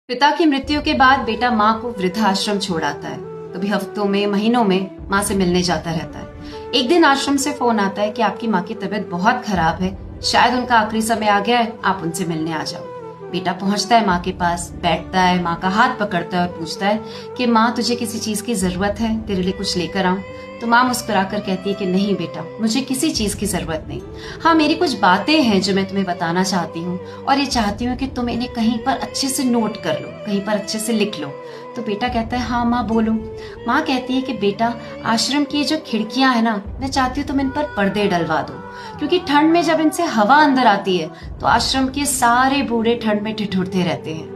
पिता की मृत्यु के बाद बेटा माँ को वृद्धाश्रम छोड़ आता है। कभी हफ्तों में महीनों में माँ से मिलने जाता रहता है। एक दिन आश्रम से फोन आता है कि आपकी माँ की तबीयत बहुत खराब है, शायद उनका आखिरी समय आ गया है, आप उनसे मिलने आ जाओ। बेटा पहुंचता है माँ के पास, बैठता है, माँ का हाथ पकड़ता है और पूछता है कि माँ तुझे किसी चीज की जरूरत है, तेरे लिए कुछ लेकर आऊं? तो माँ मुस्कुराकर कहती है कि नहीं बेटा, मुझे किसी चीज की जरूरत नहीं। हाँ, मेरी कुछ बातें हैं जो मैं तुम्हें बताना चाहती हूँ और ये चाहती हूँ कि तुम इन्हें कहीं पर अच्छे से नोट कर लो, कहीं पर अच्छे से लिख लो। तो बेटा कहता है हाँ माँ बोलो। माँ कहती है कि बेटा, आश्रम की जो खिड़कियां है ना, मैं चाहती हूँ तुम इन पर पर्दे डलवा दो, क्योंकि ठंड में जब इनसे हवा अंदर आती है तो आश्रम के सारे बूढ़े ठंड में ठिठुरते रहते हैं।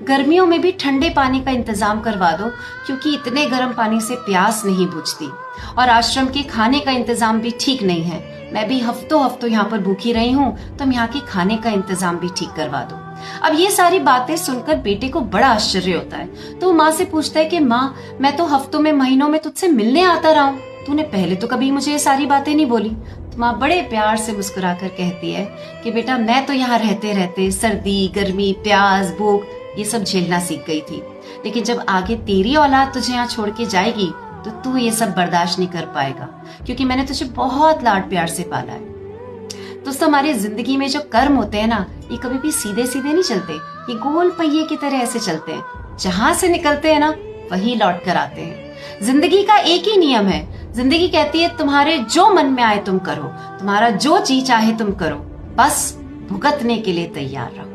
गर्मियों में भी ठंडे पानी का इंतजाम करवा दो, क्योंकि इतने गर्म पानी से प्यास नहीं बुझती। और आश्रम के खाने का इंतजाम भी ठीक नहीं है, मैं भी हफ्तों हफ्तों यहाँ पर भूखी रही हूँ, तुम यहाँ के खाने का इंतजाम भी ठीक करवा दो। अब ये सारी बातें सुनकर बेटे को बड़ा आश्चर्य होता है। तो माँ से पूछता है कि माँ, मैं तो हफ्तों में महीनों में तुझसे मिलने आता रहा हूँ, तूने पहले तो कभी मुझे ये सारी बातें नहीं बोली। तो माँ बड़े प्यार से मुस्कुराकर कहती है कि बेटा, मैं तो यहाँ रहते रहते सर्दी, गर्मी, प्यास, भूख ये सब झेलना सीख गई थी, लेकिन जब आगे तेरी औलाद तुझे यहाँ छोड़ के जाएगी तो तू ये सब बर्दाश्त नहीं कर पाएगा, क्योंकि मैंने तुझे बहुत लाड प्यार से पाला है। दोस्तों, हमारी जिंदगी में जो कर्म होते हैं ना, ये कभी भी सीधे सीधे नहीं चलते, ये गोल पहिए की तरह ऐसे चलते हैं। जहां से निकलते हैं ना, वही लौट कर आते हैं। जिंदगी का एक ही नियम है, जिंदगी कहती है तुम्हारे जो मन में आए तुम करो, तुम्हारा जो जी चाहे तुम करो, बस भुगतने के लिए तैयार रहो।